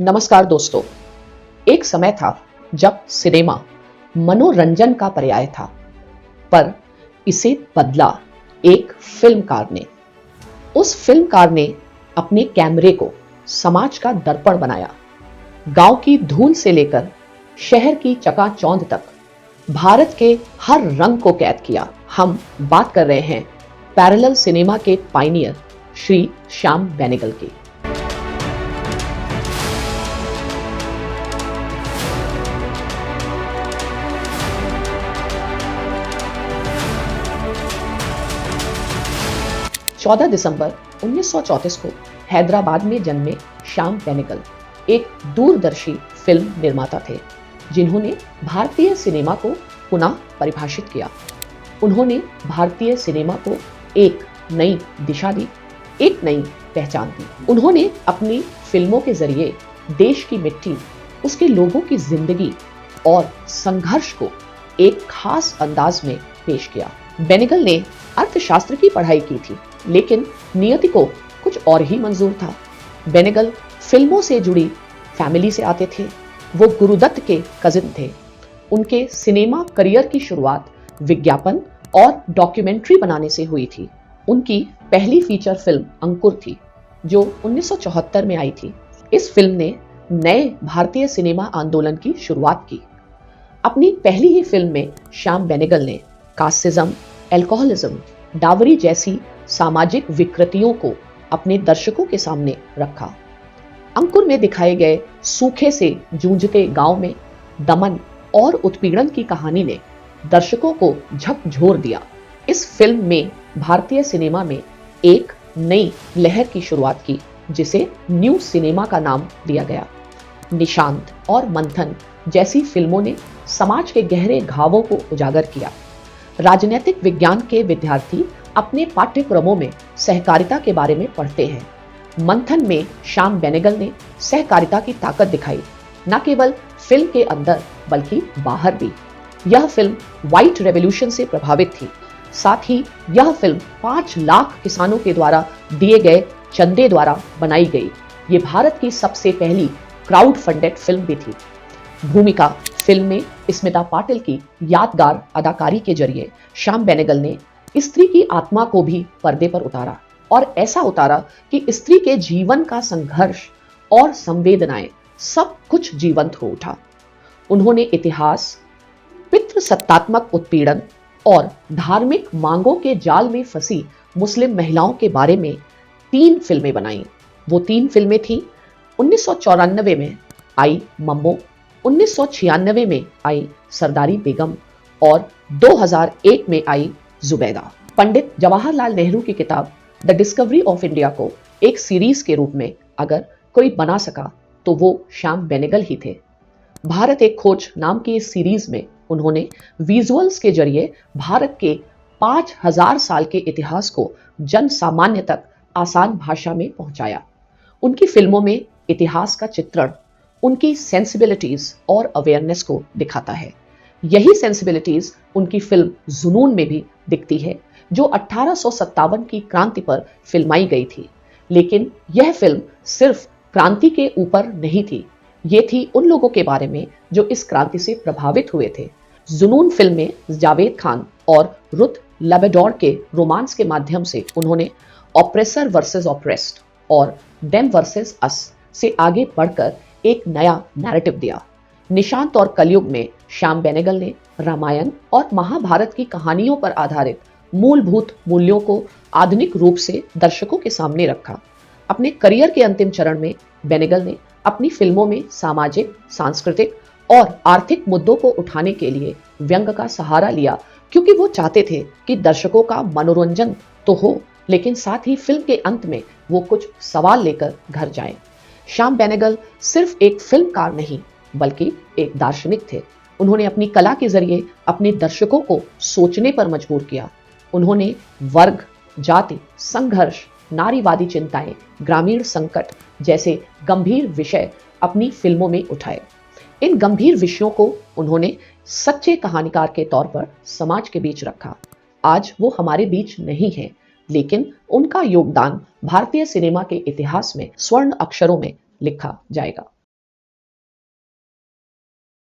नमस्कार दोस्तों। एक समय था जब सिनेमा मनोरंजन का पर्याय था, पर इसे बदला एक फिल्मकार ने। उस फिल्मकार ने अपने कैमरे को समाज का दर्पण बनाया। गांव की धूल से लेकर शहर की चकाचौंध तक भारत के हर रंग को कैद किया। हम बात कर रहे हैं पैरेलल सिनेमा के पायनियर श्री श्याम बेनेगल की। चौदह दिसंबर 1934 को हैदराबाद में जन्मे श्याम बेनेगल एक दूरदर्शी फिल्म निर्माता थे, जिन्होंने भारतीय सिनेमा को पुनः परिभाषित किया। उन्होंने भारतीय सिनेमा को एक नई दिशा दी, एक नई पहचान दी। उन्होंने अपनी फिल्मों के जरिए देश की मिट्टी, उसके लोगों की जिंदगी और संघर्ष को एक खास अंदाज में पेश किया। बेनेगल ने अर्थशास्त्र की पढ़ाई की थी, लेकिन नियति को कुछ और ही मंजूर था। बेनेगल फिल्मों से जुड़ी फैमिली से आते थे। वो गुरुदत्त के कजिन थे। उनके सिनेमा करियर की शुरुआत विज्ञापन और डॉक्यूमेंट्री बनाने से हुई थी। उनकी पहली फीचर फिल्म अंकुर थी, जो 1974 में आई थी। इस फिल्म ने नए भारतीय सिनेमा आंदोलन की शुरुआत की। अपनी पहली ही फिल्म में श्याम बेनेगल ने कास्टिज्म, अल्कोहलिज्म, डावरी जैसी सामाजिक विकृतियों को अपने दर्शकों के सामने रखा। अंकुर में दिखाए गए सूखे से जूझते गांव में दमन और उत्पीड़न की कहानी ने दर्शकों को झकझोर दिया। इस फिल्म में भारतीय सिनेमा में एक नई लहर की शुरुआत की, जिसे न्यू सिनेमा का नाम दिया गया। निशांत और मंथन जैसी फिल्मों ने समाज के गहरे घावों को उजागर किया। राजनीतिक विज्ञान के विद्यार्थी अपने पाठ्यक्रमों में सहकारिता के बारे में पढ़ते हैं। मंथन में श्याम बेनेगल ने सहकारिता की ताकत दिखाई, न केवल फिल्म के अंदर बल्कि बाहर भी। यह फिल्म व्हाइट रेवोल्यूशन से प्रभावित थी। साथ ही यह फिल्म 5 लाख किसानों के द्वारा दिए गए चंदे द्वारा बनाई गई। ये भारत की सबसे पहली क्राउड फंडेड फिल्म भी थी। भूमिका फिल्म में स्मिता पाटिल की यादगार अदाकारी के जरिए श्याम बेनेगल ने स्त्री की आत्मा को भी पर्दे पर उतारा, और ऐसा उतारा कि स्त्री के जीवन का संघर्ष और संवेदनाएं सब कुछ जीवंत हो उठा। उन्होंने इतिहास, पितृसत्तात्मक उत्पीड़न और धार्मिक मांगों के जाल में फंसी मुस्लिम महिलाओं के बारे में 3 फिल्में बनाई। वो 3 फिल्में थी 1994 में आई मम्मो, 1996 में आई सरदारी बेगम और 2001 में आई जुबैदा। पंडित जवाहरलाल नेहरू की किताब द डिस्कवरी ऑफ इंडिया को एक सीरीज के रूप में अगर कोई बना सका तो वो श्याम बेनेगल ही थे। भारत एक खोज नाम की इस सीरीज में उन्होंने विजुअल्स के जरिए भारत के 5000 साल के इतिहास को जन सामान्य तक आसान भाषा में पहुंचाया। उनकी फिल्मों में इतिहास का चित्रण उनकी सेंसिबिलिटीज और अवेयरनेस को दिखाता है। यही सेंसिबिलिटीज उनकी फिल्म जुनून में भी दिखती है, जो 1857 की क्रांति पर फिल्माई गई थी। लेकिन यह फिल्म सिर्फ क्रांति के ऊपर नहीं थी, ये थी उन लोगों के बारे में जो इस क्रांति से प्रभावित हुए थे। जुनून फिल्म में जावेद खान और रुथ लेबेडोर के रोमांस के माध्यम से उन्होंने ऑप्रेसर वर्सेस ऑप्रेस्ड और देम वर्सेस अस से आगे बढ़कर एक नया नैरेटिव दिया। निशांत और कलयुग में श्याम बेनेगल ने रामायण और महाभारत की कहानियों पर आधारित मूलभूत मूल्यों को आधुनिक रूप से दर्शकों के सामने रखा। अपने करियर के अंतिम चरण में बेनेगल ने अपनी फिल्मों में सामाजिक, सांस्कृतिक और आर्थिक मुद्दों को उठाने के लिए व्यंग का सहारा लिया, क्योंकि वो चाहते थे कि दर्शकों का मनोरंजन तो हो, लेकिन साथ ही फिल्म के अंत में वो कुछ सवाल लेकर घर जाएं। श्याम बेनेगल सिर्फ एक फिल्मकार नहीं, बल्कि एक दार्शनिक थे। उन्होंने अपनी कला के जरिए अपने दर्शकों को सोचने पर मजबूर किया। उन्होंने वर्ग, जाति, संघर्ष, नारीवादी चिंताएं, ग्रामीण संकट जैसे गंभीर विषय अपनी फिल्मों में उठाए। इन गंभीर विषयों को उन्होंने सच्चे कहानीकार के तौर पर समाज के बीच रखा। आज वो हमारे बीच नहीं है, लेकिन उनका योगदान भारतीय सिनेमा के इतिहास में स्वर्ण अक्षरों में लिखा जाएगा।